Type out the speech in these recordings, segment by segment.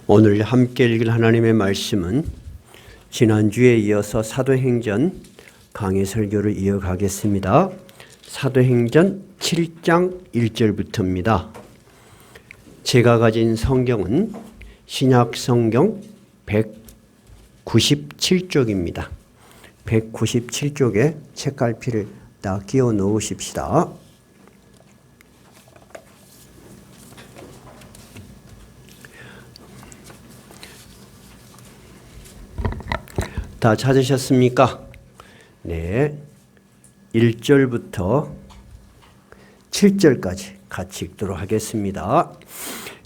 오늘 함께 읽을 하나님의 말씀은 지난주에 이어서 사도행전 강해 설교를 이어가겠습니다. 사도행전 7장 1절부터입니다. 제가 가진 성경은 신약 성경 197쪽입니다. 197쪽에 책갈피를 다 끼워 넣으십시다. 다 찾으셨습니까? 네. 1절부터 7절까지 같이 읽도록 하겠습니다.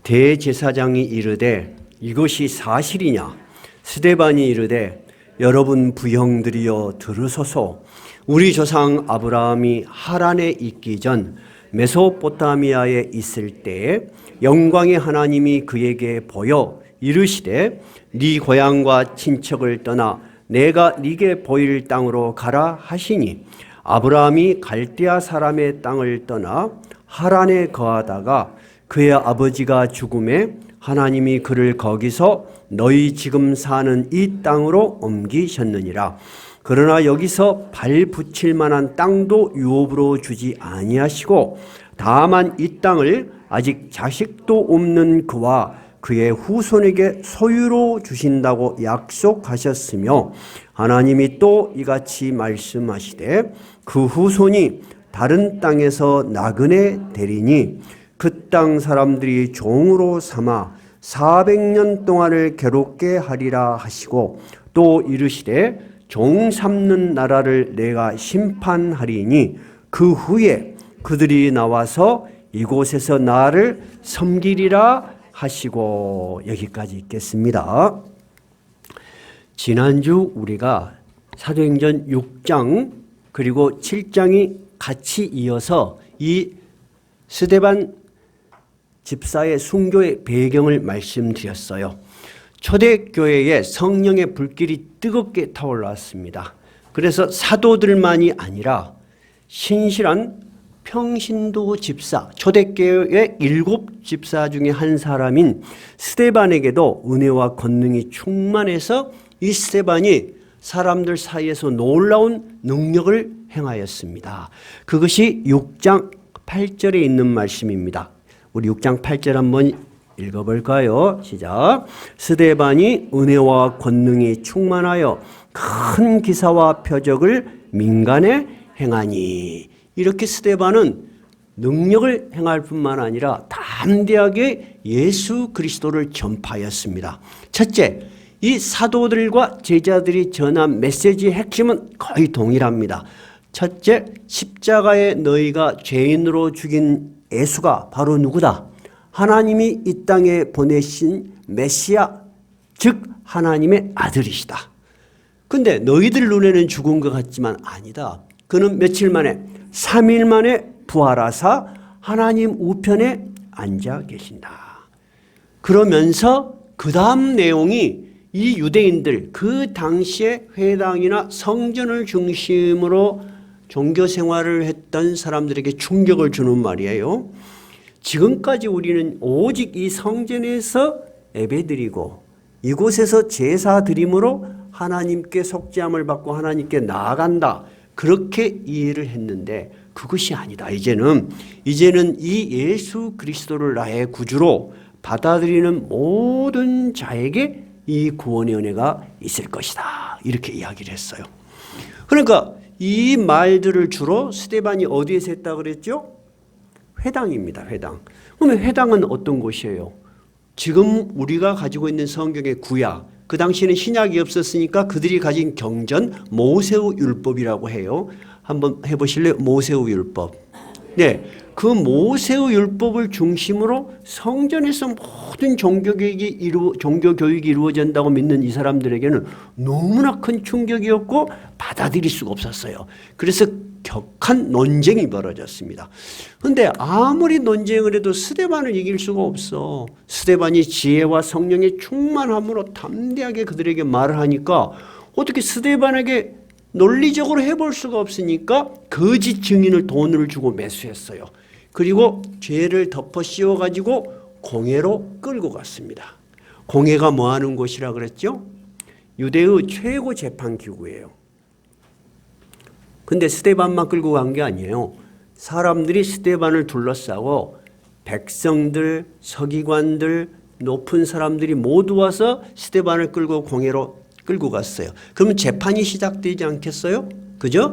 대제사장이 이르되 이것이 사실이냐? 스데반이 이르되 여러분 부형들이여 들으소서. 우리 조상 아브라함이 하란에 있기 전 메소포타미아에 있을 때에 영광의 하나님이 그에게 보여 이르시되 네 고향과 친척을 떠나 내가 네게 보일 땅으로 가라 하시니 아브라함이 갈대아 사람의 땅을 떠나 하란에 거하다가 그의 아버지가 죽음에 하나님이 그를 거기서 너희 지금 사는 이 땅으로 옮기셨느니라. 그러나 여기서 발 붙일 만한 땅도 유업으로 주지 아니하시고 다만 이 땅을 아직 자식도 없는 그와 그의 후손에게 소유로 주신다고 약속하셨으며 하나님이 또 이같이 말씀하시되 그 후손이 다른 땅에서 나그네 되리니 그 땅 사람들이 종으로 삼아 400년 동안을 괴롭게 하리라 하시고 또 이르시되 종 삼는 나라를 내가 심판하리니 그 후에 그들이 나와서 이곳에서 나를 섬기리라 하시고. 여기까지 읽겠습니다. 지난주 우리가 사도행전 6장 그리고 7장이 같이 이어서 이 스데반 집사의 순교의 배경을 말씀드렸어요. 초대교회에 성령의 불길이 뜨겁게 타올랐습니다. 그래서 사도들만이 아니라 신실한 평신도 집사, 초대교회의 7 집사 중에 한 사람인 스데반에게도 은혜와 권능이 충만해서 이 스데반이 사람들 사이에서 놀라운 능력을 행하였습니다. 그것이 6장 8절에 있는 말씀입니다. 우리 6장 8절 한번 읽어볼까요? 시작. 스데반이 은혜와 권능이 충만하여 큰 기사와 표적을 민간에 행하니. 이렇게 스데반은 능력을 행할 뿐만 아니라 담대하게 예수 그리스도를 전파하였습니다. 첫째, 이 사도들과 제자들이 전한 메시지의 핵심은 거의 동일합니다. 첫째, 십자가에 너희가 죄인으로 죽인 예수가 바로 누구다? 하나님이 이 땅에 보내신 메시아, 즉 하나님의 아들이시다. 근데 너희들 눈에는 죽은 것 같지만 아니다. 그는 며칠 만에 3일 만에 부활하사 하나님 우편에 앉아 계신다. 그러면서 그 다음 내용이 이 유대인들 그 당시에 회당이나 성전을 중심으로 종교 생활을 했던 사람들에게 충격을 주는 말이에요. 지금까지 우리는 오직 이 성전에서 예배드리고 이곳에서 제사 드림으로 하나님께 속죄함을 받고 하나님께 나아간다. 그렇게 이해를 했는데 그것이 아니다. 이제는 이 예수 그리스도를 나의 구주로 받아들이는 모든 자에게 이 구원의 은혜가 있을 것이다. 이렇게 이야기를 했어요. 그러니까 이 말들을 주로 스데반이 어디에서 했다고 그랬죠? 회당입니다. 회당. 그러면 회당은 어떤 곳이에요? 지금 우리가 가지고 있는 성경의 구약, 그 당시에는 신약이 없었으니까 그들이 가진 경전 모세우 율법이라고 해요. 한번 해보실래요? 모세우 율법. 네, 그 모세우 율법을 중심으로 성전에서 모든 종교교육이 이루어진다고 믿는 이 사람들에게는 너무나 큰 충격이었고 받아들일 수가 없었어요. 그래서 격한 논쟁이 벌어졌습니다. 그런데 아무리 논쟁을 해도 스데반을 이길 수가 없어. 스데반이 지혜와 성령의 충만함으로 담대하게 그들에게 말을 하니까 어떻게 스데반에게 논리적으로 해볼 수가 없으니까 거짓 증인을 돈을 주고 매수했어요. 그리고 죄를 덮어 씌워가지고 공회로 끌고 갔습니다. 공회가 뭐 하는 곳이라 그랬죠? 유대의 최고 재판 기구예요. 근데 스데반만 끌고 간 게 아니에요. 사람들이 스데반을 둘러싸고 백성들, 서기관들, 높은 사람들이 모두 와서 스데반을 끌고 공회로 끌고 갔어요. 그러면 재판이 시작되지 않겠어요? 그죠?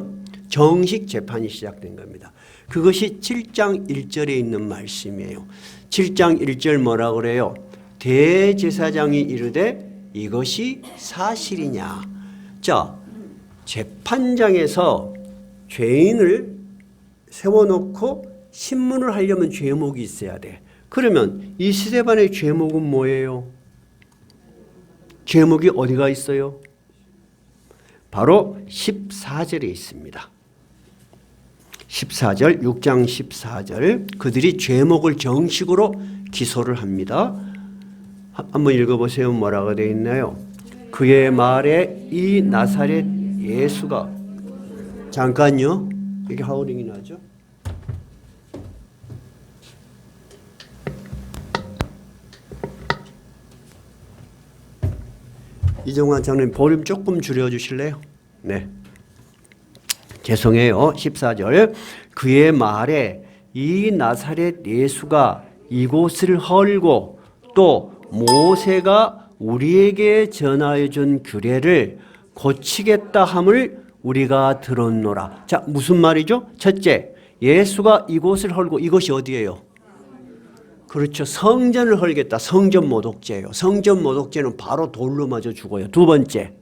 정식 재판이 시작된 겁니다. 그것이 7장 1절에 있는 말씀이에요. 7장 1절 뭐라 그래요? 대제사장이 이르되 이것이 사실이냐. 자, 재판장에서 죄인을 세워놓고 신문을 하려면 죄목이 있어야 돼. 그러면 이 스데반의 죄목은 뭐예요? 죄목이 어디가 있어요? 바로 14절에 있습니다. 14절, 6장 14절. 그들이 죄목을 정식으로 기소를 합니다. 한번 읽어보세요. 뭐라고 되어 있나요? 그의 말에 이 나사렛 예수가, 잠깐요. 이게 하우링이 나죠? 이종환 장로님 볼륨 조금 줄여주실래요? 네. 죄송해요. 14절. 그의 말에 이 나사렛 예수가 이곳을 헐고 또 모세가 우리에게 전하여 준 규례를 고치겠다 함을 우리가 들었노라. 자, 무슨 말이죠? 첫째, 예수가 이곳을 헐고, 이것이 어디예요? 그렇죠. 성전을 헐겠다. 성전 모독죄예요. 성전 모독죄는 바로 돌로 맞아 죽어요. 두 번째,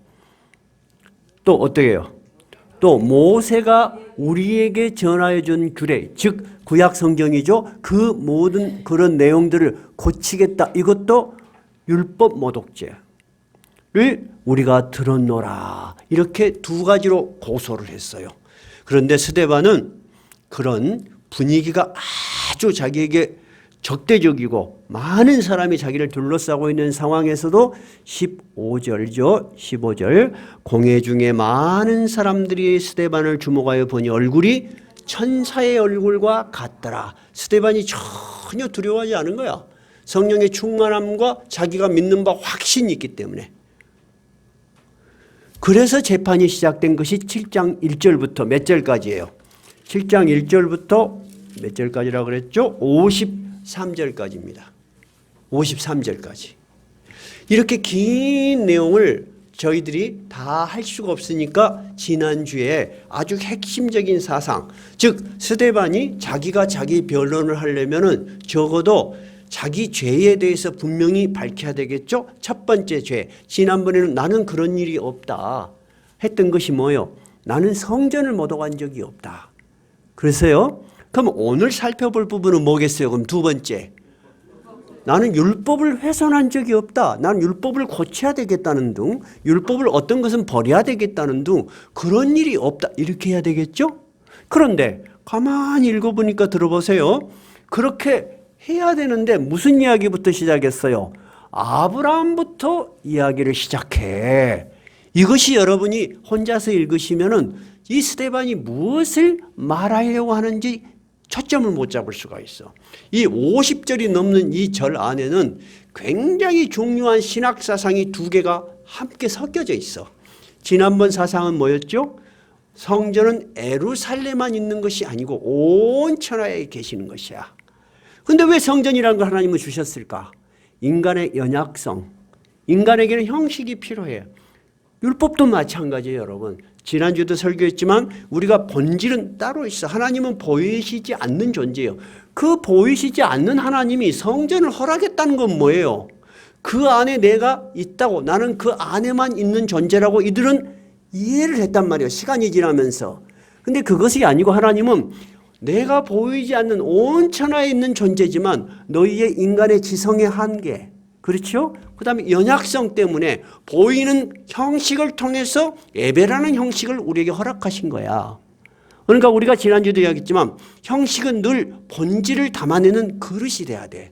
또 어떻게 해요? 또 모세가 우리에게 전하여 준 규례, 즉 구약 성경이죠. 그 모든 그런 내용들을 고치겠다. 이것도 율법 모독죄를 우리가 들었노라. 이렇게 두 가지로 고소를 했어요. 그런데 스데반은 그런 분위기가 아주 자기에게 적대적이고 많은 사람이 자기를 둘러싸고 있는 상황에서도 15절이죠. 15절. 공회 중에 많은 사람들이 스데반을 주목하여 보니 얼굴이 천사의 얼굴과 같더라. 스데반이 전혀 두려워하지 않은 거야. 성령의 충만함과 자기가 믿는 바 확신이 있기 때문에. 그래서 재판이 시작된 것이 7장 1절부터 몇 절까지예요? 7장 1절부터 몇 절까지라고 그랬죠? 53절까지입니다. 53절까지. 이렇게 긴 내용을 저희들이 다 할 수가 없으니까 지난주에 아주 핵심적인 사상, 즉 스데반이 자기가 자기 변론을 하려면은 적어도 자기 죄에 대해서 분명히 밝혀야 되겠죠. 첫 번째 죄, 지난번에는 나는 그런 일이 없다 했던 것이 뭐예요? 나는 성전을 모독한 적이 없다. 그래서요, 그럼 오늘 살펴볼 부분은 뭐겠어요? 그럼 두 번째, 나는 율법을 훼손한 적이 없다. 나는 율법을 고쳐야 되겠다는 등, 율법을 어떤 것은 버려야 되겠다는 등 그런 일이 없다. 이렇게 해야 되겠죠? 그런데 가만히 읽어보니까 들어보세요. 그렇게 해야 되는데 무슨 이야기부터 시작했어요? 아브라함부터 이야기를 시작해. 이것이 여러분이 혼자서 읽으시면은 이 스데반이 무엇을 말하려고 하는지 초점을 못 잡을 수가 있어. 이 50절이 넘는 이 절 안에는 굉장히 중요한 신학 사상이 두 개가 함께 섞여져 있어. 지난번 사상은 뭐였죠? 성전은 예루살렘만 있는 것이 아니고 온 천하에 계시는 것이야. 근데 왜 성전이라는 걸 하나님은 주셨을까? 인간의 연약성, 인간에게는 형식이 필요해. 율법도 마찬가지예요, 여러분. 지난주에도 설교했지만 우리가 본질은 따로 있어. 하나님은 보이시지 않는 존재예요. 그 보이시지 않는 하나님이 성전을 허락했다는 건 뭐예요? 그 안에 내가 있다고, 나는 그 안에만 있는 존재라고 이들은 이해를 했단 말이에요. 시간이 지나면서. 근데 그것이 아니고 하나님은 내가 보이지 않는 온 천하에 있는 존재지만 너희의 인간의 지성의 한계, 그렇죠? 그 다음에 연약성 때문에 보이는 형식을 통해서 예배라는 형식을 우리에게 허락하신 거야. 그러니까 우리가 지난주에도 이야기했지만 형식은 늘 본질을 담아내는 그릇이 돼야 돼.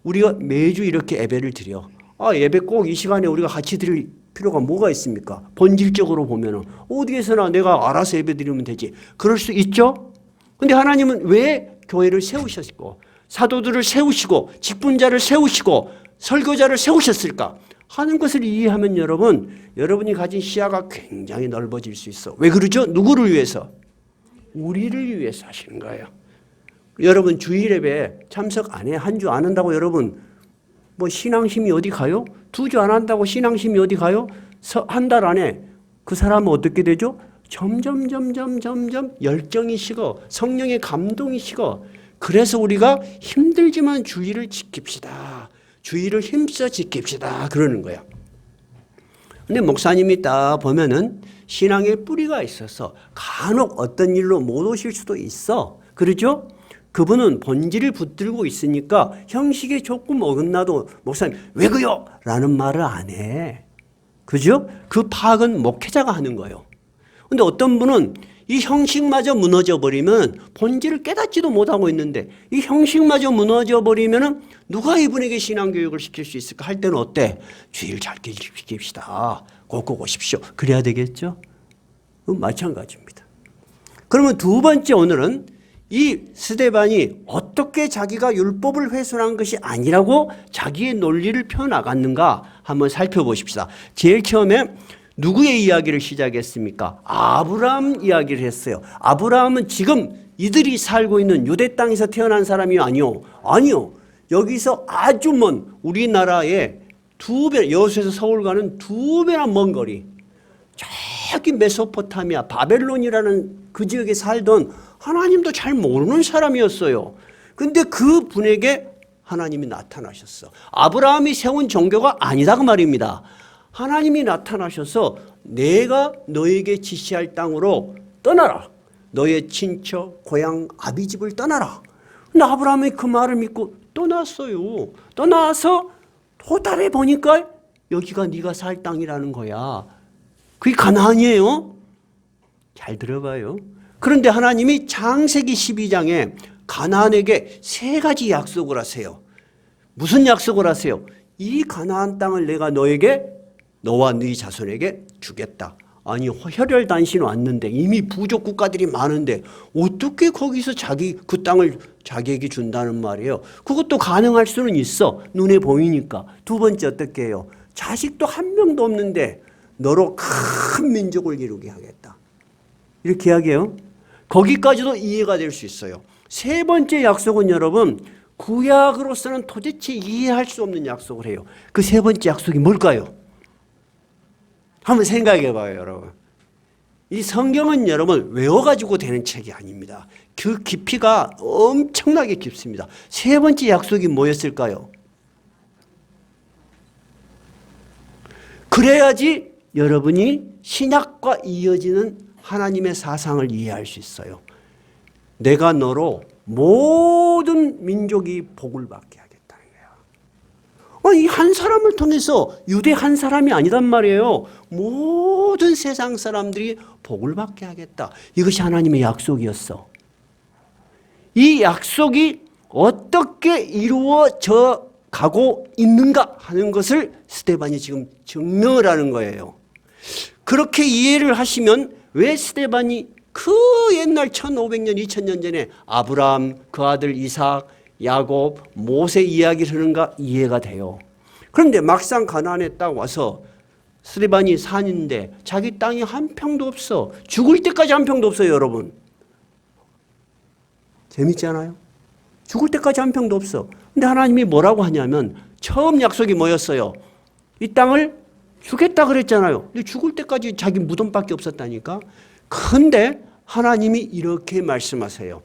우리가 매주 이렇게 예배를 드려. 예배 꼭 이 시간에 우리가 같이 드릴 필요가 뭐가 있습니까? 본질적으로 보면은 어디에서나 내가 알아서 예배 드리면 되지. 그럴 수 있죠? 근데 하나님은 왜 교회를 세우셨고 사도들을 세우시고 직분자를 세우시고 설교자를 세우셨을까 하는 것을 이해하면 여러분이 가진 시야가 굉장히 넓어질 수 있어. 왜 그러죠? 누구를 위해서? 우리를 위해서 하시는 거예요. 여러분 주일 예배 참석 안 해? 한 주 안 한다고 여러분 뭐 신앙심이 어디 가요? 2주 안 한다고 신앙심이 어디 가요? 한 달 안에 그 사람은 어떻게 되죠? 점점 열정이 식어 성령의 감동이 식어. 그래서 우리가 힘들지만 주일을 지킵시다. 주일을 힘써 지킵시다. 그러는 거야. 근데 목사님이 딱 보면은 신앙의 뿌리가 있어서 간혹 어떤 일로 못 오실 수도 있어. 그렇죠? 그분은 본질을 붙들고 있으니까 형식에 조금 어긋나도 목사님 왜 그요? 라는 말을 안 해. 그죠? 그 파악은 목회자가 하는 거예요. 근데 어떤 분은 이 형식마저 무너져 버리면 본질을 깨닫지도 못하고 있는데 이 형식마저 무너져 버리면 누가 이분에게 신앙교육을 시킬 수 있을까 할 때는 어때? 주일 잘 지킵시다. 꼭꼭 오십시오. 그래야 되겠죠? 마찬가지입니다. 그러면 두 번째 오늘은 이 스데반이 어떻게 자기가 율법을 훼손한 것이 아니라고 자기의 논리를 펴나갔는가 한번 살펴보십시다. 제일 처음에 누구의 이야기를 시작했습니까? 아브라함 이야기를 했어요. 아브라함은 지금 이들이 살고 있는 유대 땅에서 태어난 사람이 아니요. 여기서 아주 먼 우리나라의 2배, 여수에서 서울 가는 2배나 먼 거리. 저기 메소포타미아, 바벨론이라는 그 지역에 살던 하나님도 잘 모르는 사람이었어요. 근데 그 분에게 하나님이 나타나셨어. 아브라함이 세운 종교가 아니다 그 말입니다. 하나님이 나타나셔서 내가 너에게 지시할 땅으로 떠나라. 너의 친척, 고향, 아비집을 떠나라. 근데 아브라함이 그 말을 믿고 떠났어요. 떠나서 도달해 보니까 여기가 네가 살 땅이라는 거야. 그게 가나안이에요. 잘 들어봐요. 그런데 하나님이 창세기 12장에 가나안에게 3가지 약속을 하세요. 무슨 약속을 하세요? 이 가나안 땅을 내가 너와 네 자손에게 주겠다. 아니 혈혈단신 왔는데 이미 부족 국가들이 많은데 어떻게 거기서 그 땅을 자기에게 준다는 말이에요. 그것도 가능할 수는 있어. 눈에 보이니까. 두 번째 어떻게 해요? 자식도 한 명도 없는데 너로 큰 민족을 이루게 하겠다. 이렇게 이야기해요. 거기까지도 이해가 될 수 있어요. 세 번째 약속은 여러분 구약으로서는 도대체 이해할 수 없는 약속을 해요. 그 세 번째 약속이 뭘까요? 한번 생각해 봐요, 여러분. 이 성경은 여러분 외워가지고 되는 책이 아닙니다. 그 깊이가 엄청나게 깊습니다. 세 번째 약속이 뭐였을까요? 그래야지 여러분이 신약과 이어지는 하나님의 사상을 이해할 수 있어요. 내가 너로 모든 민족이 복을 받게 하겠다는 거야. 이 한 사람을 통해서 유대 한 사람이 아니단 말이에요. 모든 세상 사람들이 복을 받게 하겠다. 이것이 하나님의 약속이었어. 이 약속이 어떻게 이루어져 가고 있는가 하는 것을 스데반이 지금 증명을 하는 거예요. 그렇게 이해를 하시면 왜 스데반이 그 옛날 1500년 2000년 전에 아브라함 그 아들 이삭 야곱 모세 이야기를 하는가 이해가 돼요. 그런데 막상 가나안에 딱 와서 스데반이 산인데 자기 땅이 한 평도 없어. 죽을 때까지 한 평도 없어요, 여러분. 재밌잖아요. 죽을 때까지 한 평도 없어. 근데 하나님이 뭐라고 하냐면 처음 약속이 뭐였어요? 이 땅을 주겠다 그랬잖아요. 근데 죽을 때까지 자기 무덤밖에 없었다니까. 근데 하나님이 이렇게 말씀하세요.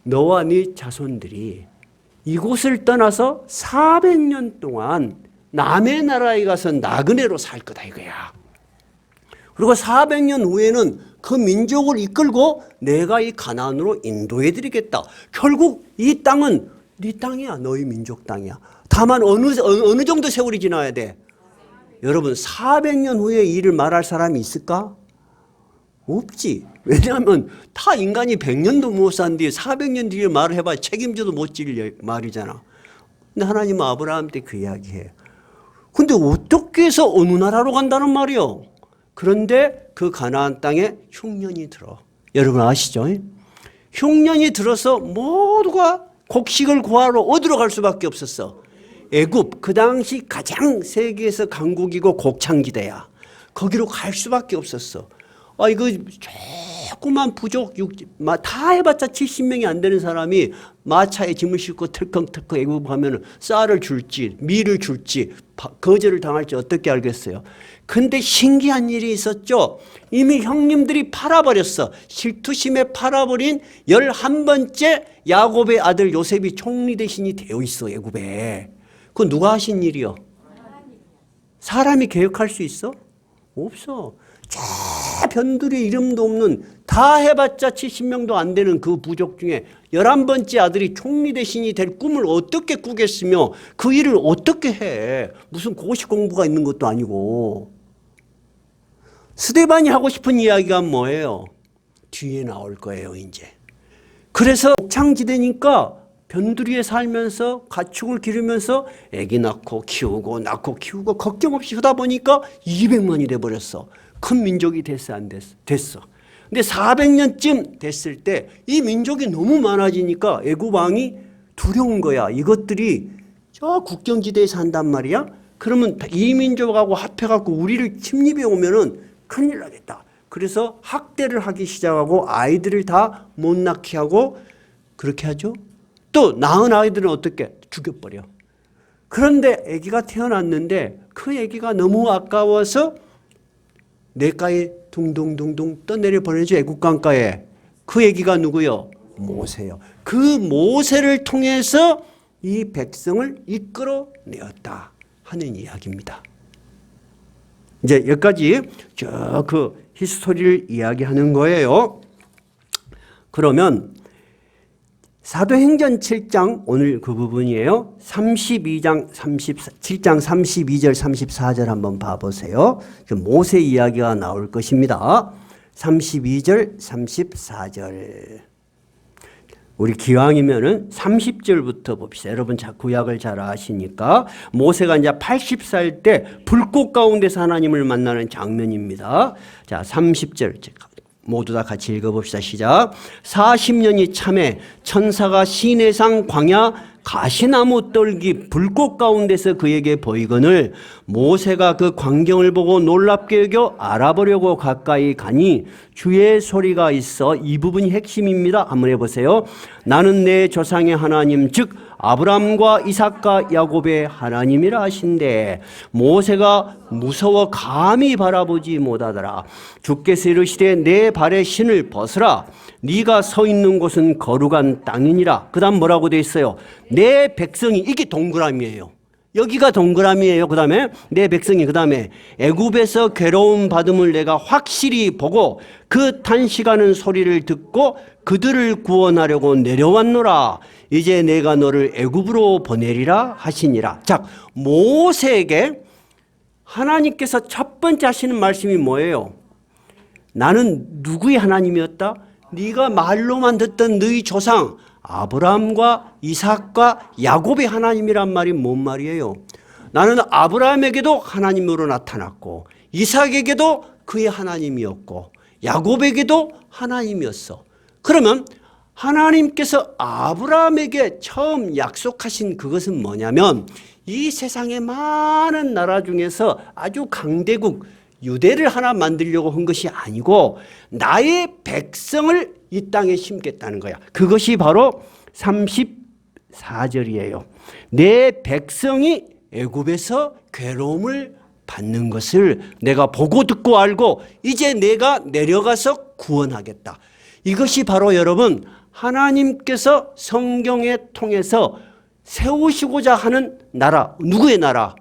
너와 네 자손들이 이곳을 떠나서 400년 동안 남의 나라에 가서 나그네로 살 거다 이거야. 그리고 400년 후에는 그 민족을 이끌고 내가 이 가나안으로 인도해 드리겠다. 결국 이 땅은 네 땅이야. 너희 민족 땅이야. 다만 어느 정도 세월이 지나야 돼? 여러분 400년 후에 이 일을 말할 사람이 있을까? 없지. 왜냐하면 다 인간이 100년도 못 산 뒤에 400년 뒤에 말을 해봐야 책임져도 못 질 말이잖아. 근데 하나님은 아브라함한테 그 이야기해. 근데 어떻게 해서 어느 나라로 간다는 말이요? 그런데 그 가나안 땅에 흉년이 들어. 여러분 아시죠? 흉년이 들어서 모두가 곡식을 구하러 어디로 갈 수밖에 없었어? 애굽, 그 당시 가장 세계에서 강국이고 곡창지대야. 거기로 갈 수밖에 없었어. 이거 조그만 부족, 다 해봤자 70명이 안 되는 사람이 마차에 짐을 싣고 털컹털컹 애굽 가면은 쌀을 줄지, 밀을 줄지, 거절을 당할지 어떻게 알겠어요? 근데 신기한 일이 있었죠. 이미 형님들이 팔아버렸어. 실투심에 팔아버린 11번째 야곱의 아들 요셉이 총리 대신이 되어 있어, 애굽에. 그건 누가 하신 일이요? 사람이 계획할 수 있어? 없어. 저 변두리 이름도 없는, 다 해봤자 70명도 안 되는 그 부족 중에 11번째 아들이 총리 대신이 될 꿈을 어떻게 꾸겠으며 그 일을 어떻게 해? 무슨 고시 공부가 있는 것도 아니고. 스데반이 하고 싶은 이야기가 뭐예요? 뒤에 나올 거예요, 이제. 그래서 곡창지대니까 변두리에 살면서 가축을 기르면서 아기 낳고 키우고 걱정 없이 하다 보니까 200만이 돼버렸어. 큰 민족이 됐어, 안 됐어? 됐어. 근데 400년쯤 됐을 때 이 민족이 너무 많아지니까 애굽 왕이 두려운 거야. 이것들이 저 국경지대에 산단 말이야. 그러면 이 민족하고 합해갖고 우리를 침입해 오면은 큰일 나겠다. 그래서 학대를 하기 시작하고 아이들을 다 못 낳게 하고 그렇게 하죠. 또 낳은 아이들은 어떻게? 죽여버려. 그런데 아기가 태어났는데 그 아기가 너무 아까워서 냇가에 둥둥둥둥 떠내려 보내죠. 애국 강가에. 그 아기가 누구요? 모세요. 그 모세를 통해서 이 백성을 이끌어내었다 하는 이야기입니다. 이제 여기까지 저 그 히스토리를 이야기하는 거예요. 그러면 사도행전 7장, 오늘 그 부분이에요. 7장 32절 34절 한번 봐보세요. 모세 이야기가 나올 것입니다. 32절 34절. 우리 기왕이면은 30절부터 봅시다. 여러분 구약을 잘 아시니까 모세가 이제 80살 때 불꽃 가운데서 하나님을 만나는 장면입니다. 자, 30절 모두 다 같이 읽어봅시다. 시작. 40년이 참에 천사가 시내상 광야 가시나무 떨기 불꽃 가운데서 그에게 보이거늘 모세가 그 광경을 보고 놀랍게 여겨 알아보려고 가까이 가니 주의 소리가 있어. 이 부분이 핵심입니다. 한번 해보세요. 나는 내 조상의 하나님 즉 아브람과 이삭과 야곱의 하나님이라 하신대. 모세가 무서워 감히 바라보지 못하더라. 주께서 이르시되 내 발에 신을 벗으라. 네가 서 있는 곳은 거룩한 땅이니라. 그 다음 뭐라고 돼 있어요? 내 백성이, 이게 동그라미예요. 여기가 동그라미예요. 그 다음에 내 백성이, 그 다음에 애굽에서 괴로움 받음을 내가 확실히 보고 그 탄식하는 소리를 듣고 그들을 구원하려고 내려왔노라. 이제 내가 너를 애굽으로 보내리라 하시니라. 자, 모세에게 하나님께서 첫 번째 하시는 말씀이 뭐예요? 나는 누구의 하나님이었다? 네가 말로만 듣던 너희 조상 아브라함과 이삭과 야곱의 하나님이란 말이 뭔 말이에요? 나는 아브라함에게도 하나님으로 나타났고 이삭에게도 그의 하나님이었고 야곱에게도 하나님이었어. 그러면 하나님께서 아브라함에게 처음 약속하신 그것은 뭐냐면 이 세상의 많은 나라 중에서 아주 강대국 유대를 하나 만들려고 한 것이 아니고 나의 백성을 이 땅에 심겠다는 거야. 그것이 바로 34절이에요. 내 백성이 애굽에서 괴로움을 받는 것을 내가 보고 듣고 알고 이제 내가 내려가서 구원하겠다. 이것이 바로 여러분 하나님께서 성경에 통해서 세우시고자 하는 나라. 누구의 나라?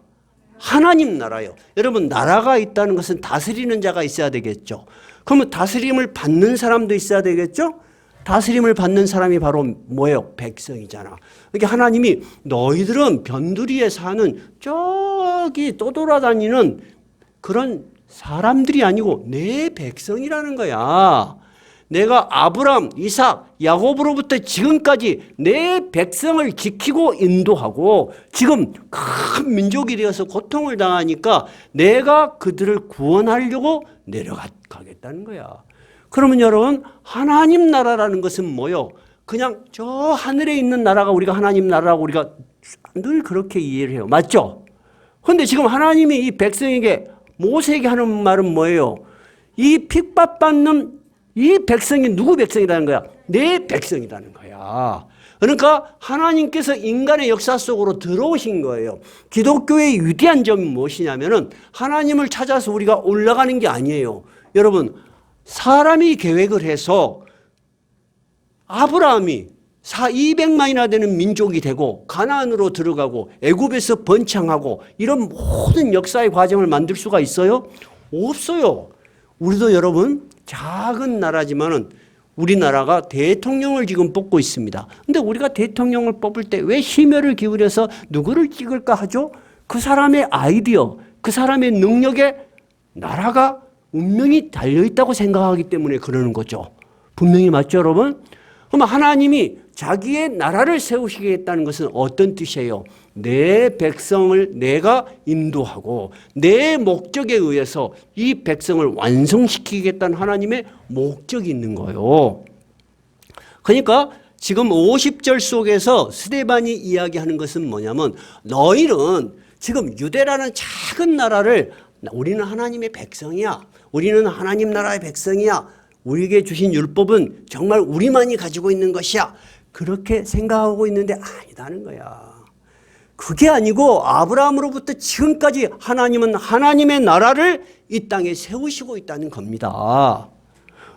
하나님 나라요. 여러분 나라가 있다는 것은 다스리는 자가 있어야 되겠죠. 그러면 다스림을 받는 사람도 있어야 되겠죠. 다스림을 받는 사람이 바로 뭐예요? 백성이잖아. 그러니까 하나님이 너희들은 변두리에 사는 저기 떠돌아다니는 그런 사람들이 아니고 내 백성이라는 거야. 내가 아브람, 이삭, 야곱으로부터 지금까지 내 백성을 지키고 인도하고 지금 큰 민족이 되어서 고통을 당하니까 내가 그들을 구원하려고 내려가겠다는 거야. 그러면 여러분 하나님 나라라는 것은 뭐요? 그냥 저 하늘에 있는 나라가 우리가 하나님 나라라고 우리가 늘 그렇게 이해를 해요. 맞죠? 그런데 지금 하나님이 이 백성에게 모세에게 하는 말은 뭐예요? 이 핍박받는 이 백성이 누구 백성이라는 거야? 내 백성이라는 거야. 그러니까 하나님께서 인간의 역사 속으로 들어오신 거예요. 기독교의 위대한 점이 무엇이냐면은 하나님을 찾아서 우리가 올라가는 게 아니에요. 여러분, 사람이 계획을 해서 아브라함이 200만이나 되는 민족이 되고 가나안으로 들어가고 애굽에서 번창하고 이런 모든 역사의 과정을 만들 수가 있어요? 없어요. 우리도 여러분 작은 나라지만은 우리나라가 대통령을 지금 뽑고 있습니다. 근데 우리가 대통령을 뽑을 때 왜 심혈을 기울여서 누구를 찍을까 하죠? 그 사람의 아이디어, 그 사람의 능력에 나라가 운명이 달려있다고 생각하기 때문에 그러는 거죠. 분명히 맞죠, 여러분? 그럼 하나님이 자기의 나라를 세우시겠다는 것은 어떤 뜻이에요? 내 백성을 내가 인도하고 내 목적에 의해서 이 백성을 완성시키겠다는 하나님의 목적이 있는 거예요. 그러니까 지금 50절 속에서 스데반이 이야기하는 것은 뭐냐면 너희는 지금 유대라는 작은 나라를 우리는 하나님의 백성이야. 우리는 하나님 나라의 백성이야. 우리에게 주신 율법은 정말 우리만이 가지고 있는 것이야. 그렇게 생각하고 있는데 아니다는 거야. 그게 아니고 아브라함으로부터 지금까지 하나님은 하나님의 나라를 이 땅에 세우시고 있다는 겁니다.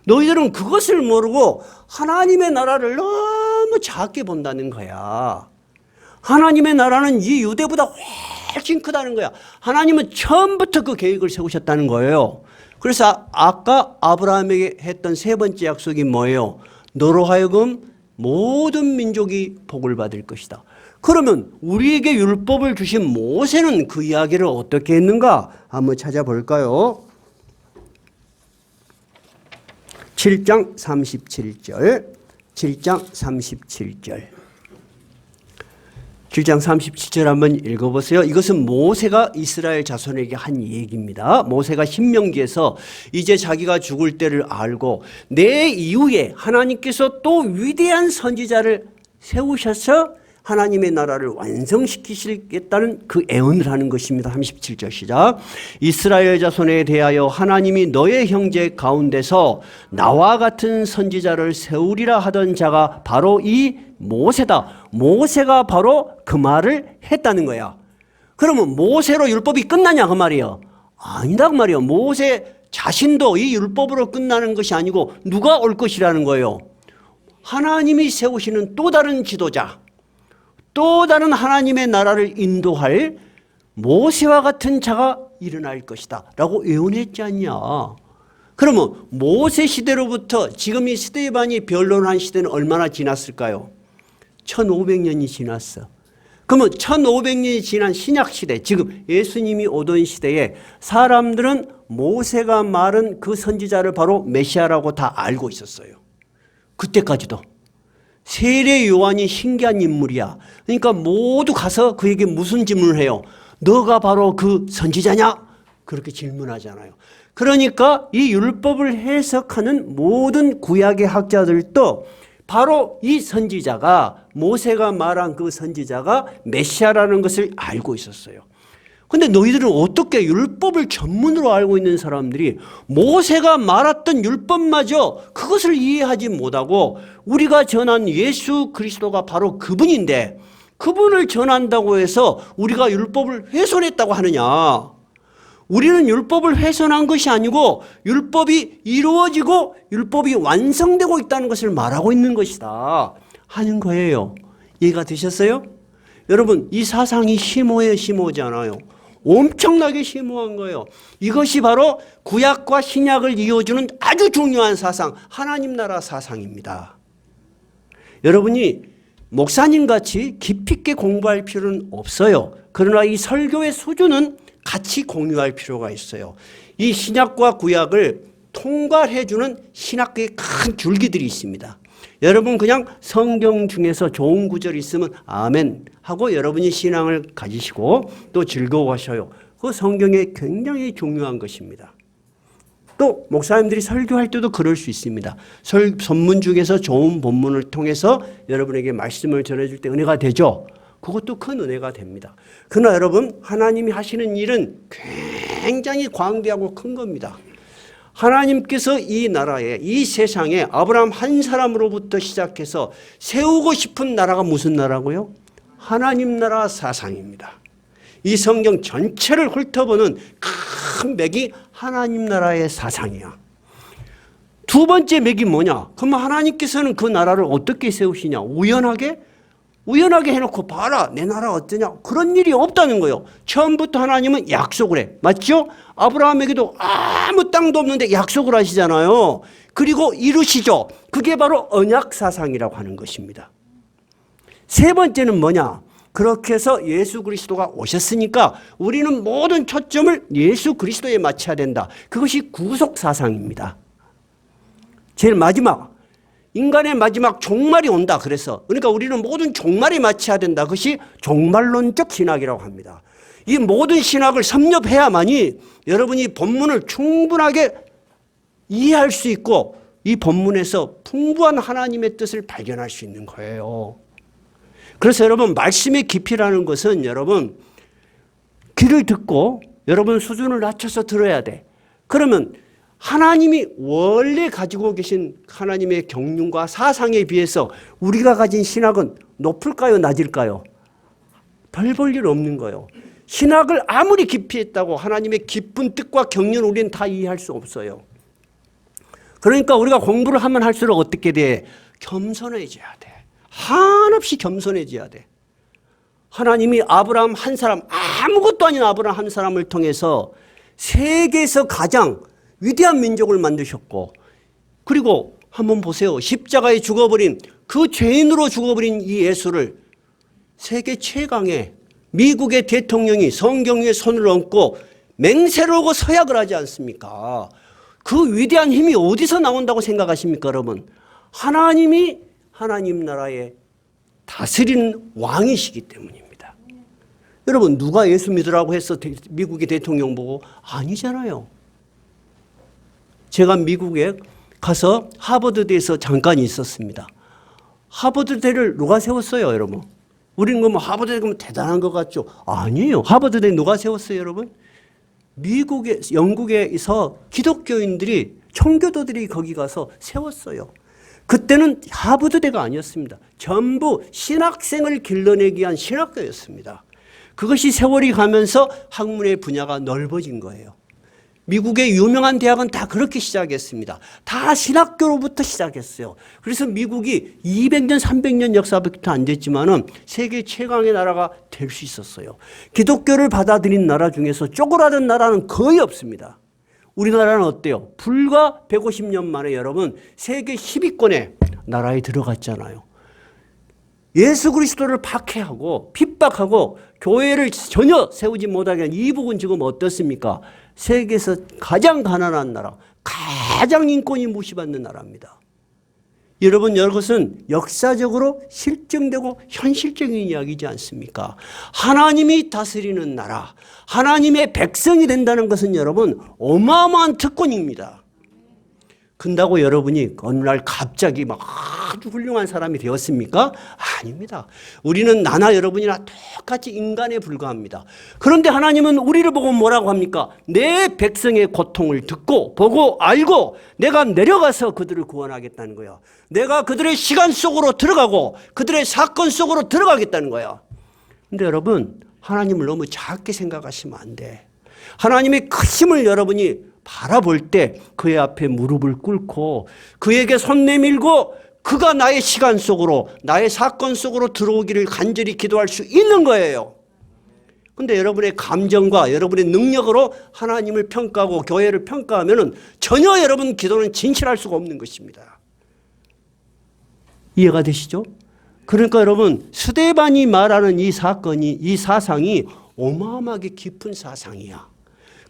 너희들은 그것을 모르고 하나님의 나라를 너무 작게 본다는 거야. 하나님의 나라는 이 유대보다 훨씬 크다는 거야. 하나님은 처음부터 그 계획을 세우셨다는 거예요. 그래서 아까 아브라함에게 했던 세 번째 약속이 뭐예요? 너로 하여금 모든 민족이 복을 받을 것이다. 그러면 우리에게 율법을 주신 모세는 그 이야기를 어떻게 했는가? 한번 찾아볼까요? 7장 37절. 7장 37절. 7장 37절 한번 읽어보세요. 이것은 모세가 이스라엘 자손에게 한 얘기입니다. 모세가 신명기에서 이제 자기가 죽을 때를 알고 내 이후에 하나님께서 또 위대한 선지자를 세우셔서 하나님의 나라를 완성시키시겠다는 그 애언을 하는 것입니다. 37절 시작. 이스라엘 자손에 대하여 하나님이 너의 형제 가운데서 나와 같은 선지자를 세우리라 하던 자가 바로 이 모세다. 모세가 바로 그 말을 했다는 거야. 그러면 모세로 율법이 끝나냐 그 말이에요? 아니다 그 말이에요. 모세 자신도 이 율법으로 끝나는 것이 아니고 누가 올 것이라는 거예요? 하나님이 세우시는 또 다른 지도자, 또 다른 하나님의 나라를 인도할 모세와 같은 자가 일어날 것이다 라고 예언했지 않냐. 그러면 모세 시대로부터 지금 이 스데반이 변론한 시대는 얼마나 지났을까요? 1500년이 지났어. 그러면 1500년이 지난 신약시대, 지금 예수님이 오던 시대에 사람들은 모세가 말한 그 선지자를 바로 메시아라고 다 알고 있었어요. 그때까지도. 세례 요한이 신기한 인물이야. 그러니까 모두 가서 그에게 무슨 질문을 해요? 너가 바로 그 선지자냐? 그렇게 질문하잖아요. 그러니까 이 율법을 해석하는 모든 구약의 학자들도 바로 이 선지자가, 모세가 말한 그 선지자가 메시아라는 것을 알고 있었어요. 근데 너희들은 어떻게 율법을 전문으로 알고 있는 사람들이 모세가 말했던 율법마저 그것을 이해하지 못하고 우리가 전한 예수 그리스도가 바로 그분인데 그분을 전한다고 해서 우리가 율법을 훼손했다고 하느냐? 우리는 율법을 훼손한 것이 아니고 율법이 이루어지고 율법이 완성되고 있다는 것을 말하고 있는 것이다 하는 거예요. 이해가 되셨어요? 여러분, 이 사상이 심오해요, 심오하지 않아요? 엄청나게 심오한 거예요. 이것이 바로 구약과 신약을 이어주는 아주 중요한 사상, 하나님 나라 사상입니다. 여러분이 목사님같이 깊이 있게 공부할 필요는 없어요. 그러나 이 설교의 수준은 같이 공유할 필요가 있어요. 이 신약과 구약을 통괄해주는 신학계의 큰 줄기들이 있습니다. 여러분 그냥 성경 중에서 좋은 구절이 있으면 아멘 하고 여러분이 신앙을 가지시고 또 즐거워하셔요. 그 성경에 굉장히 중요한 것입니다. 또 목사님들이 설교할 때도 그럴 수 있습니다. 본문 중에서 좋은 본문을 통해서 여러분에게 말씀을 전해줄 때 은혜가 되죠. 그것도 큰 은혜가 됩니다. 그러나 여러분, 하나님이 하시는 일은 굉장히 광대하고 큰 겁니다. 하나님께서 이 나라에, 이 세상에 아브라함 한 사람으로부터 시작해서 세우고 싶은 나라가 무슨 나라고요? 하나님 나라 사상입니다. 이 성경 전체를 훑어보는 큰 맥이 하나님 나라의 사상이야. 두 번째 맥이 뭐냐? 그럼 하나님께서는 그 나라를 어떻게 세우시냐? 우연하게 해놓고 봐라, 내 나라 어떠냐? 그런 일이 없다는 거예요. 처음부터 하나님은 약속을 해. 맞죠? 아브라함에게도 아무 땅도 없는데 약속을 하시잖아요. 그리고 이루시죠. 그게 바로 언약사상이라고 하는 것입니다. 세 번째는 뭐냐? 그렇게 해서 예수 그리스도가 오셨으니까 우리는 모든 초점을 예수 그리스도에 맞춰야 된다. 그것이 구속사상입니다. 제일 마지막, 인간의 마지막 종말이 온다. 그러니까 우리는 모든 종말에 맞춰야 된다. 그것이 종말론적 신학이라고 합니다. 이 모든 신학을 섭렵해야만이 여러분이 본문을 충분하게 이해할 수 있고 이 본문에서 풍부한 하나님의 뜻을 발견할 수 있는 거예요. 그래서 여러분, 말씀의 깊이라는 것은 여러분 귀를 듣고 여러분 수준을 낮춰서 들어야 돼. 그러면 하나님이 원래 가지고 계신 하나님의 경륜과 사상에 비해서 우리가 가진 신학은 높을까요? 낮을까요? 별 볼 일 없는 거예요. 신학을 아무리 깊이 했다고 하나님의 깊은 뜻과 경륜을 우리는 다 이해할 수 없어요. 그러니까 우리가 공부를 하면 할수록 어떻게 돼? 겸손해져야 돼. 한없이 겸손해져야 돼. 하나님이 아브라함 한 사람, 아무것도 아닌 아브라함 한 사람을 통해서 세계에서 가장 위대한 민족을 만드셨고, 그리고 한번 보세요. 십자가에 죽어버린 그 죄인으로 죽어버린 이 예수를 세계 최강의 미국의 대통령이 성경 위에 손을 얹고 맹세를 하고 서약을 하지 않습니까? 그 위대한 힘이 어디서 나온다고 생각하십니까, 여러분? 하나님이 하나님 나라에 다스리는 왕이시기 때문입니다. 여러분, 누가 예수 믿으라고 해서 미국의 대통령 보고? 아니잖아요. 제가 미국에 가서 하버드대에서 잠깐 있었습니다. 하버드대를 누가 세웠어요, 여러분? 우리는 뭐 하버드대 그러면 대단한 것 같죠? 아니에요. 하버드대 누가 세웠어요, 여러분? 영국에서 기독교인들이, 청교도들이 거기 가서 세웠어요. 그때는 하버드대가 아니었습니다. 전부 신학생을 길러내기 위한 신학교였습니다. 그것이 세월이 가면서 학문의 분야가 넓어진 거예요. 미국의 유명한 대학은 다 그렇게 시작했습니다. 다 신학교로부터 시작했어요. 그래서 미국이 200년, 300년 역사부터 안 됐지만은 세계 최강의 나라가 될 수 있었어요. 기독교를 받아들인 나라 중에서 쪼그라든 나라는 거의 없습니다. 우리나라는 어때요? 불과 150년 만에 여러분 세계 10위권의 나라에 들어갔잖아요. 예수 그리스도를 박해하고 핍박하고 교회를 전혀 세우지 못하게 한 이북은 지금 어떻습니까? 세계에서 가장 가난한 나라, 가장 인권이 무시받는 나라입니다. 여러분, 이것은 역사적으로 실증되고 현실적인 이야기지 않습니까? 하나님이 다스리는 나라, 하나님의 백성이 된다는 것은 여러분 어마어마한 특권입니다. 근다고 여러분이 어느 날 갑자기 막 아주 훌륭한 사람이 되었습니까? 아닙니다. 우리는 나나 여러분이나 똑같이 인간에 불과합니다. 그런데 하나님은 우리를 보고 뭐라고 합니까? 내 백성의 고통을 듣고 보고 알고 내가 내려가서 그들을 구원하겠다는 거야. 내가 그들의 시간 속으로 들어가고 그들의 사건 속으로 들어가겠다는 거야. 근데 여러분, 하나님을 너무 작게 생각하시면 안 돼. 하나님의 크심을 여러분이 바라볼 때 그의 앞에 무릎을 꿇고 그에게 손 내밀고 그가 나의 시간 속으로, 나의 사건 속으로 들어오기를 간절히 기도할 수 있는 거예요. 그런데 여러분의 감정과 여러분의 능력으로 하나님을 평가하고 교회를 평가하면 전혀 여러분 기도는 진실할 수가 없는 것입니다. 이해가 되시죠? 그러니까 여러분, 스데반이 말하는 이 사건이, 이 사상이 어마어마하게 깊은 사상이야.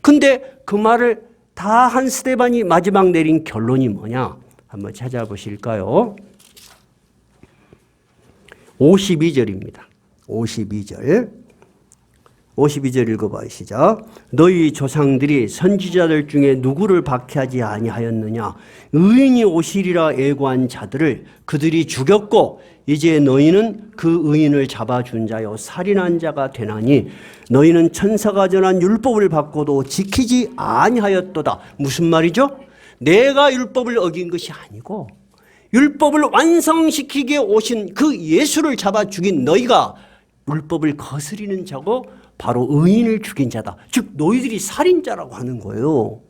근데 그 말을 다 한 스데반이 마지막 내린 결론이 뭐냐? 한번 찾아보실까요? 52절입니다. 52절. 52절 읽어봐요. 시작. 너희 조상들이 선지자들 중에 누구를 박해하지 아니하였느냐? 의인이 오시리라 예고한 자들을 그들이 죽였고 이제 너희는 그 의인을 잡아준 자요 살인한 자가 되나니 너희는 천사가 전한 율법을 받고도 지키지 아니하였도다. 무슨 말이죠? 내가 율법을 어긴 것이 아니고 율법을 완성시키게 오신 그 예수를 잡아 죽인 너희가 율법을 거스리는 자고 바로 의인을 죽인 자다. 즉 너희들이 살인자라고 하는 거예요.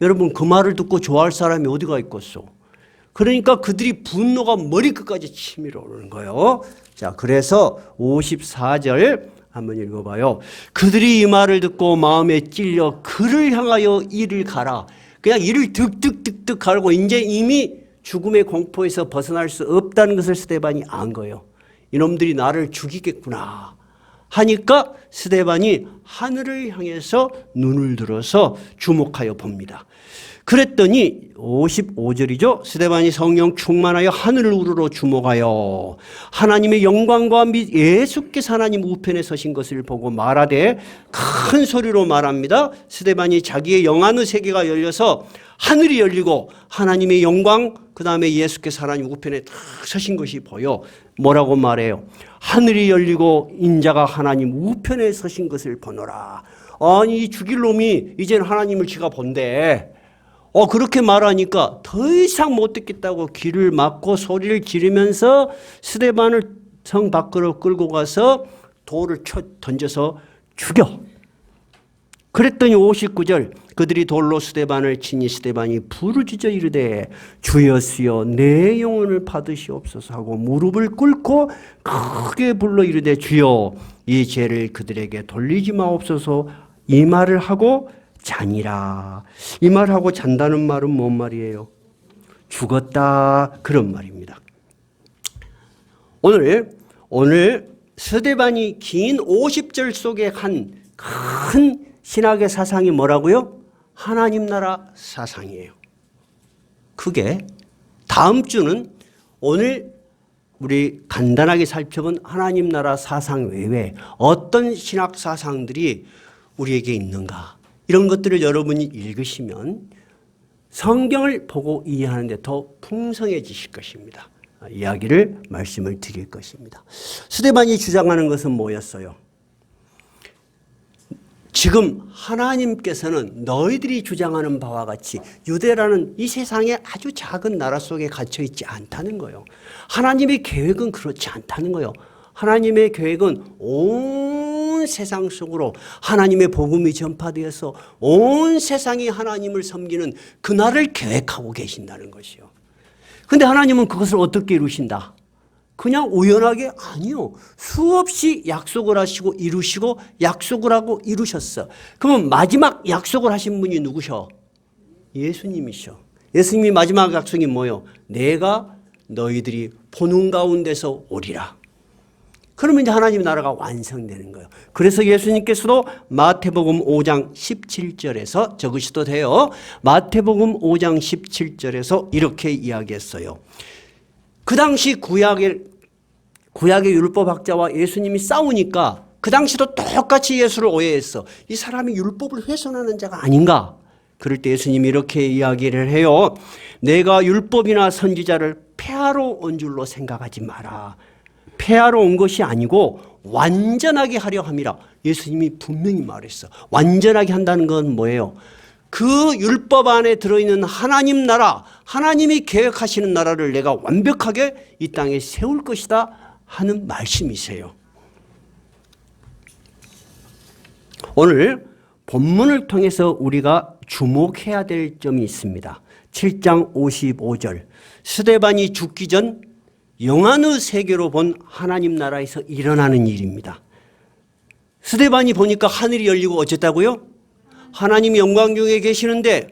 여러분 그 말을 듣고 좋아할 사람이 어디가 있겠소? 그러니까 그들이 분노가 머리끝까지 치밀어 오르는 거예요. 자, 그래서 54절 한번 읽어봐요. 그들이 이 말을 듣고 마음에 찔려 그를 향하여 이를 가라. 그냥 이를 득득득득 갈고 이제 이미 죽음의 공포에서 벗어날 수 없다는 것을 스데반이 안 거예요. 이놈들이 나를 죽이겠구나 하니까 스데반이 하늘을 향해서 눈을 들어서 주목하여 봅니다. 그랬더니 55절이죠. 스데반이 성령 충만하여 하늘을 우러러 주목하여 하나님의 영광과 및 예수께서 하나님 우편에 서신 것을 보고 말하되 큰 소리로 말합니다. 스데반이 자기의 영안의 세계가 열려서 하늘이 열리고 하나님의 영광 그 다음에 예수께서 하나님 우편에 딱 서신 것이 보여. 뭐라고 말해요? 하늘이 열리고 인자가 하나님 우편에 서신 것을 보노라. 아니 죽일 놈이 이제는 하나님을 지가 본대. 그렇게 말하니까 더 이상 못 듣겠다고 귀를 막고 소리를 지르면서 스데반을 성 밖으로 끌고 가서 돌을 던져서 죽여. 그랬더니 59절 그들이 돌로 스데반을 치니 스데반이 부르짖어 이르되 주여시여 내 영혼을 받으시옵소서 하고 무릎을 꿇고 크게 불러 이르되 주여 이 죄를 그들에게 돌리지 마옵소서 이 말을 하고 자니라. 이 말하고 잔다는 말은 뭔 말이에요? 죽었다 그런 말입니다. 오늘 스데반이 긴 50절 속에 한 큰 신학의 사상이 뭐라고요? 하나님 나라 사상이에요. 그게 다음 주는 오늘 우리 간단하게 살펴본 하나님 나라 사상 외에 어떤 신학 사상들이 우리에게 있는가 이런 것들을 여러분이 읽으시면 성경을 보고 이해하는데 더 풍성해지실 것입니다. 이야기를 말씀을 드릴 것입니다. 스데반이 주장하는 것은 뭐였어요? 지금 하나님께서는 너희들이 주장하는 바와 같이 유대라는 이 세상에 아주 작은 나라 속에 갇혀 있지 않다는 거예요. 하나님의 계획은 그렇지 않다는 거예요. 하나님의 계획은 온 세상 속으로 하나님의 복음이 전파되어서 온 세상이 하나님을 섬기는 그날을 계획하고 계신다는 것이요. 그런데 하나님은 그것을 어떻게 이루신다? 그냥 우연하게 아니요. 수없이 약속을 하시고 이루시고 약속을 하고 이루셨어. 그러면 마지막 약속을 하신 분이 누구셔? 예수님이셔. 예수님이 마지막 약속이 뭐예요? 내가 너희들이 보는 가운데서 오리라. 그러면 이제 하나님의 나라가 완성되는 거예요. 그래서 예수님께서도 마태복음 5장 17절에서 적으셔도 돼요. 마태복음 5장 17절에서 이렇게 이야기했어요. 그 당시 구약의 율법학자와 예수님이 싸우니까 그 당시도 똑같이 예수를 오해했어. 이 사람이 율법을 훼손하는 자가 아닌가? 그럴 때 예수님이 이렇게 이야기를 해요. 내가 율법이나 선지자를 폐하러 온 줄로 생각하지 마라. 폐하러 온 것이 아니고 완전하게 하려 함이라. 예수님이 분명히 말했어. 완전하게 한다는 건 뭐예요? 그 율법 안에 들어있는 하나님 나라, 하나님이 계획하시는 나라를 내가 완벽하게 이 땅에 세울 것이다 하는 말씀이세요. 오늘 본문을 통해서 우리가 주목해야 될 점이 있습니다. 7장 55절 스데반이 죽기 전 영안의 세계로 본 하나님 나라에서 일어나는 일입니다. 스데반이 보니까 하늘이 열리고 어쨌다고요? 하나님이 영광 중에 계시는데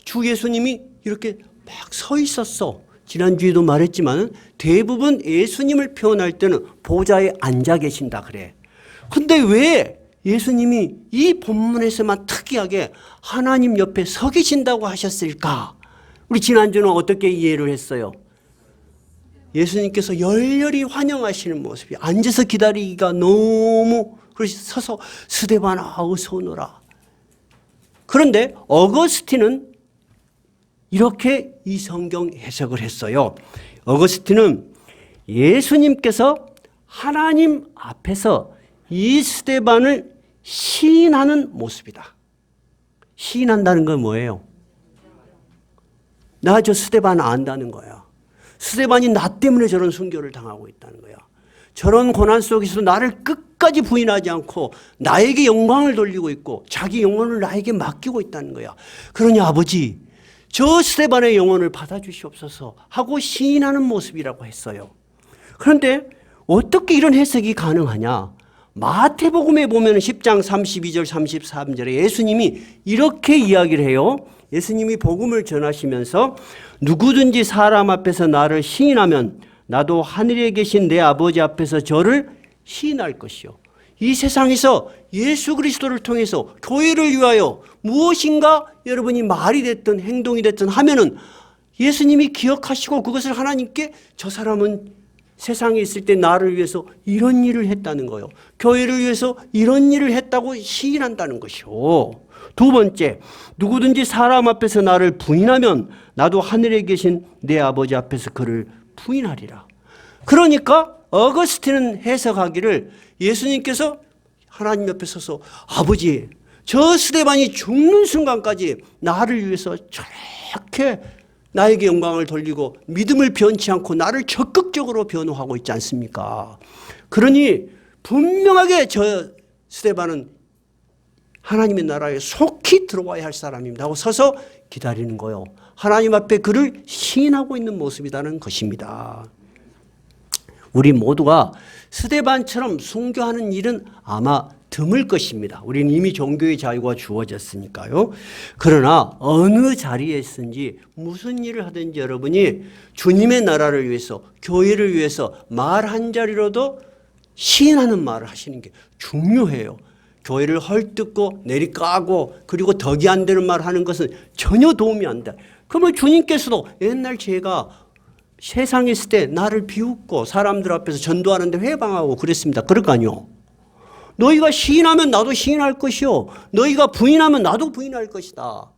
주 예수님이 이렇게 막 서 있었어. 지난주에도 말했지만 대부분 예수님을 표현할 때는 보좌에 앉아 계신다 그래. 근데 왜 예수님이 이 본문에서만 특이하게 하나님 옆에 서 계신다고 하셨을까? 우리 지난주는 어떻게 이해를 했어요? 예수님께서 열렬히 환영하시는 모습이 앉아서 기다리기가 너무 그래서 서서 스데반아 어서 오너라. 그런데 어거스틴은 이렇게 이 성경 해석을 했어요. 어거스틴은 예수님께서 하나님 앞에서 이 스데반을 시인하는 모습이다. 시인한다는 건 뭐예요? 나 저 스데반 안다는 거야. 스데반이 나 때문에 저런 순교를 당하고 있다는 거야. 저런 고난 속에서 나를 끝까지 부인하지 않고 나에게 영광을 돌리고 있고 자기 영혼을 나에게 맡기고 있다는 거야. 그러니 아버지, 저 스데반의 영혼을 받아주시옵소서 하고 시인하는 모습이라고 했어요. 그런데 어떻게 이런 해석이 가능하냐? 마태복음에 보면 10장 32절 33절에 예수님이 이렇게 이야기를 해요. 예수님이 복음을 전하시면서 누구든지 사람 앞에서 나를 시인하면 나도 하늘에 계신 내 아버지 앞에서 저를 시인할 것이요. 이 세상에서 예수 그리스도를 통해서 교회를 위하여 무엇인가 여러분이 말이 됐든 행동이 됐든 하면은 예수님이 기억하시고 그것을 하나님께 저 사람은 세상에 있을 때 나를 위해서 이런 일을 했다는 거예요. 교회를 위해서 이런 일을 했다고 시인한다는 것이요. 두 번째, 누구든지 사람 앞에서 나를 부인하면 나도 하늘에 계신 내 아버지 앞에서 그를 부인하리라. 그러니까 어거스틴은 해석하기를 예수님께서 하나님 옆에 서서 아버지, 저 스데반이 죽는 순간까지 나를 위해서 저렇게 나에게 영광을 돌리고 믿음을 변치 않고 나를 적극적으로 변호하고 있지 않습니까? 그러니 분명하게 저 스데반은 하나님의 나라에 속히 들어와야 할 사람입니다 하고 서서 기다리는 거예요. 하나님 앞에 그를 시인하고 있는 모습이라는 것입니다. 우리 모두가 스데반처럼 순교하는 일은 아마 드물 것입니다. 우리는 이미 종교의 자유가 주어졌으니까요. 그러나 어느 자리에 있든지 무슨 일을 하든지 여러분이 주님의 나라를 위해서 교회를 위해서 말 한 자리로도 시인하는 말을 하시는 게 중요해요. 교회를 헐뜯고 내리까고 그리고 덕이 안 되는 말을 하는 것은 전혀 도움이 안 돼. 그러면 주님께서도 옛날 제가 세상에 있을 때 나를 비웃고 사람들 앞에서 전도하는데 회방하고 그랬습니다. 그럴 거 아니요. 너희가 시인하면 나도 시인할 것이요. 너희가 부인하면 나도 부인할 것이다.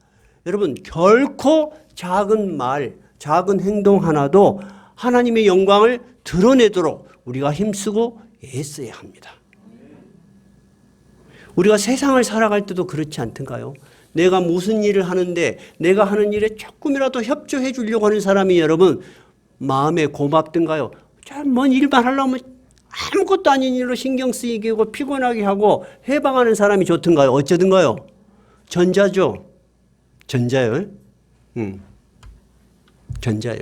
여러분, 결코 작은 말, 작은 행동 하나도 하나님의 영광을 드러내도록 우리가 힘쓰고 애써야 합니다. 우리가 세상을 살아갈 때도 그렇지 않던가요? 내가 무슨 일을 하는데 내가 하는 일에 조금이라도 협조해 주려고 하는 사람이 여러분 마음에 고맙던가요? 먼 일만 하려면 아무것도 아닌 일로 신경 쓰이게 하고 피곤하게 하고 해방하는 사람이 좋던가요? 어쩌든가요? 전자죠. 전자요. 전자요.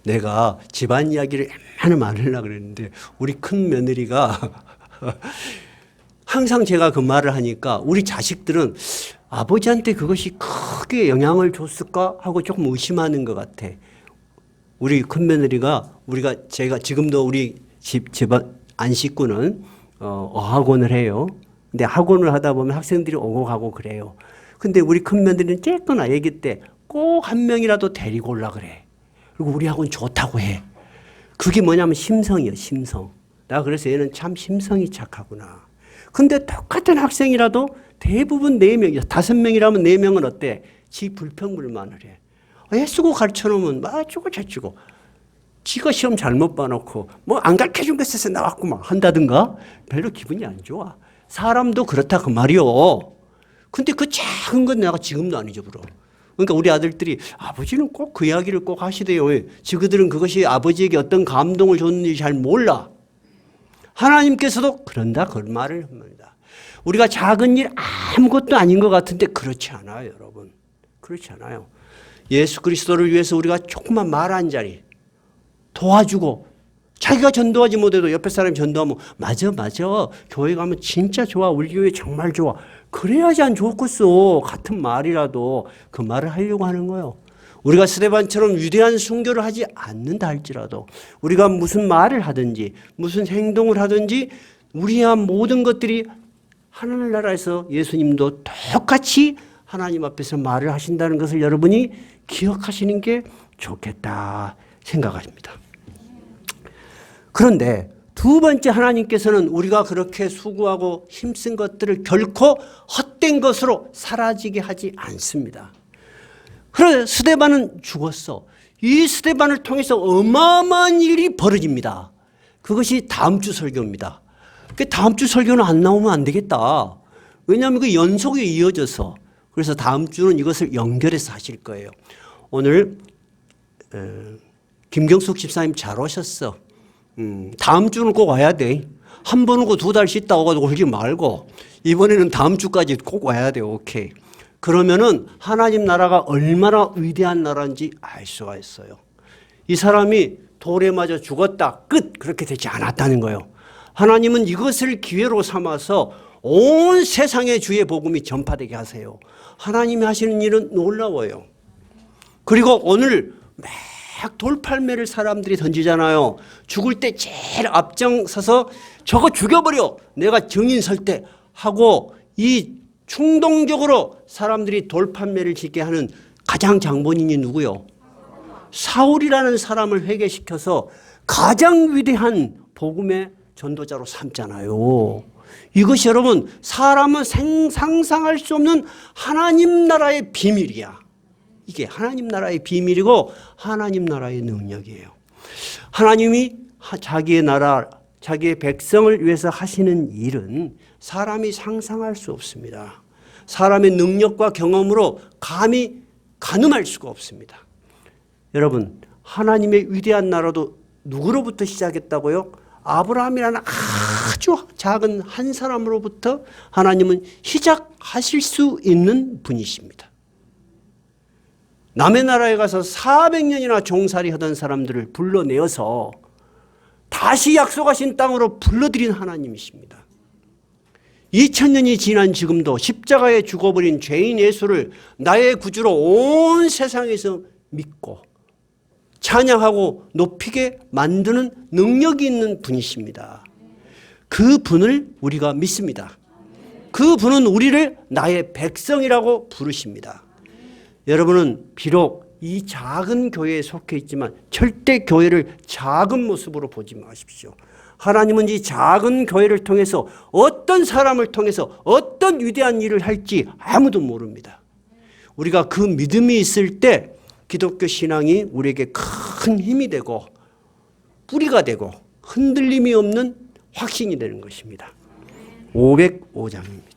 내가 집안 이야기를 웬만하면 안 하려고 그랬는데 우리 큰 며느리가 항상 제가 그 말을 하니까 우리 자식들은 아버지한테 그것이 크게 영향을 줬을까 하고 조금 의심하는 것 같아. 우리 큰 며느리가 제가 지금도 우리 집안 안식구는 어학원을 해요. 근데 학원을 하다 보면 학생들이 오고 가고 그래요. 근데 우리 큰 며느리는 쬐거나 아기 때 꼭 한 명이라도 데리고 올라 그래. 그리고 우리 학원 좋다고 해. 그게 뭐냐면 심성이에요, 심성. 나 그래서 얘는 참 심성이 착하구나. 근데 똑같은 학생이라도 대부분 4명, 5명이라면 4명은 어때? 지 불평불만을 해. 애쓰고 가르쳐놓으면 맞추고 저추고. 지가 시험 잘못 봐놓고 뭐 안 가르쳐준 거 있어서 나왔구만 한다든가 별로 기분이 안 좋아. 사람도 그렇다 그 말이요. 근데 그 작은 건 내가 지금도 안 잊어버려. 그러니까 우리 아들들이 아버지는 꼭 그 이야기를 꼭 하시대요. 지그들은 그것이 아버지에게 어떤 감동을 줬는지 잘 몰라. 하나님께서도 그런다 그 말을 합니다. 우리가 작은 일 아무것도 아닌 것 같은데 그렇지 않아요, 여러분. 그렇지 않아요. 예수 그리스도를 위해서 우리가 조그만 말 한 자리 도와주고 자기가 전도하지 못해도 옆에 사람이 전도하면 맞아 교회 가면 진짜 좋아 우리 교회 정말 좋아 그래야지 안 좋겠어. 같은 말이라도 그 말을 하려고 하는 거예요. 우리가 스데반처럼 위대한 순교를 하지 않는다 할지라도 우리가 무슨 말을 하든지 무슨 행동을 하든지 우리의 모든 것들이 하늘나라에서 예수님도 똑같이 하나님 앞에서 말을 하신다는 것을 여러분이 기억하시는 게 좋겠다 생각합니다. 그런데 두 번째, 하나님께서는 우리가 그렇게 수고하고 힘쓴 것들을 결코 헛된 것으로 사라지게 하지 않습니다. 그래, 스데반은 죽었어. 이 스데반을 통해서 어마어마한 일이 벌어집니다. 그것이 다음 주 설교입니다. 다음 주 설교는 안 나오면 안 되겠다. 왜냐하면 그 연속이 이어져서. 그래서 다음 주는 이것을 연결해서 하실 거예요. 오늘 김경숙 집사님 잘 오셨어. 다음 주는 꼭 와야 돼. 한 번 오고 두 달 쉬다 오고 그러지 말고 이번에는 다음 주까지 꼭 와야 돼. 오케이. 그러면은 하나님 나라가 얼마나 위대한 나라인지 알 수가 있어요. 이 사람이 돌에 맞아 죽었다. 끝. 그렇게 되지 않았다는 거예요. 하나님은 이것을 기회로 삼아서 온 세상에 주의 복음이 전파되게 하세요. 하나님이 하시는 일은 놀라워요. 그리고 오늘 막 돌팔매를 사람들이 던지잖아요. 죽을 때 제일 앞장서서 저거 죽여버려. 내가 증인 설 때 하고 이 충동적으로 사람들이 돌팔매를 짓게 하는 가장 장본인이 누구요? 사울이라는 사람을 회개시켜서 가장 위대한 복음의 전도자로 삼잖아요. 이것이 여러분 사람은 상상할 수 없는 하나님 나라의 비밀이야. 이게 하나님 나라의 비밀이고 하나님 나라의 능력이에요. 하나님이 자기의 나라, 자기의 백성을 위해서 하시는 일은 사람이 상상할 수 없습니다. 사람의 능력과 경험으로 감히 가늠할 수가 없습니다. 여러분, 하나님의 위대한 나라도 누구로부터 시작했다고요? 아브라함이라는 아주 작은 한 사람으로부터 하나님은 시작하실 수 있는 분이십니다. 남의 나라에 가서 400년이나 종살이 하던 사람들을 불러내어서 다시 약속하신 땅으로 불러들인 하나님이십니다. 2000년이 지난 지금도 십자가에 죽어버린 죄인 예수를 나의 구주로 온 세상에서 믿고 찬양하고 높이게 만드는 능력이 있는 분이십니다. 그 분을 우리가 믿습니다. 그 분은 우리를 나의 백성이라고 부르십니다. 여러분은 비록 이 작은 교회에 속해 있지만 절대 교회를 작은 모습으로 보지 마십시오. 하나님은 이 작은 교회를 통해서 어떤 사람을 통해서 어떤 위대한 일을 할지 아무도 모릅니다. 우리가 그 믿음이 있을 때 기독교 신앙이 우리에게 큰 힘이 되고 뿌리가 되고 흔들림이 없는 확신이 되는 것입니다. 505장입니다.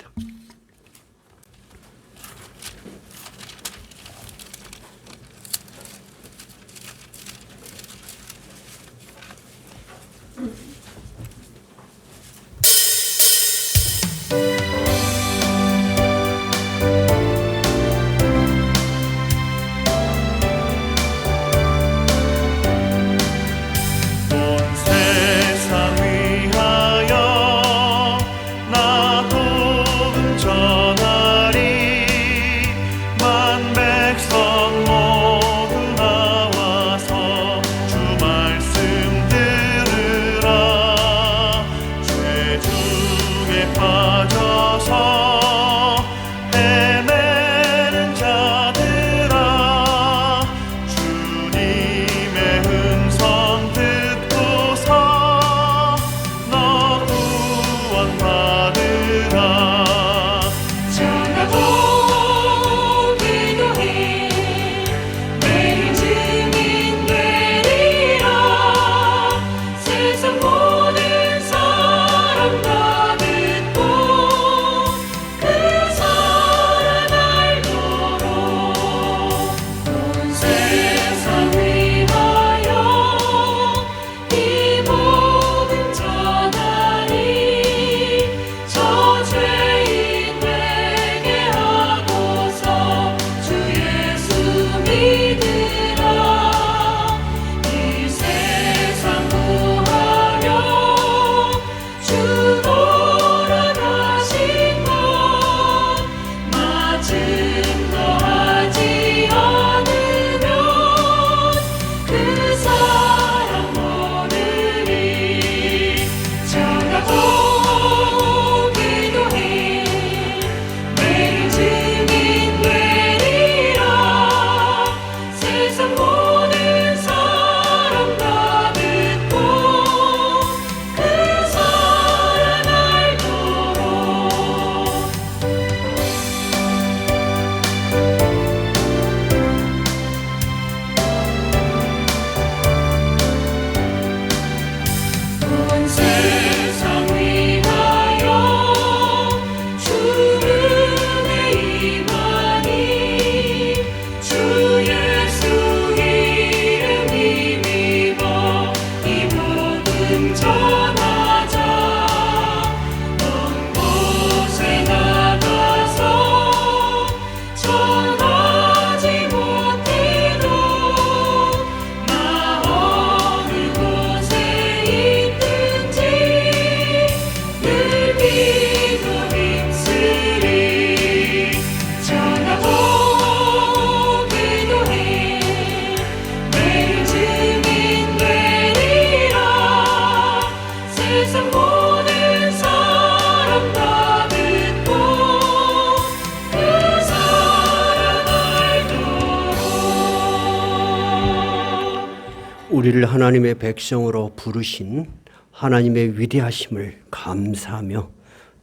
우리를 하나님의 백성으로 부르신 하나님의 위대하심을 감사하며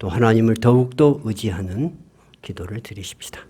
또 하나님을 더욱더 의지하는 기도를 드리십시다.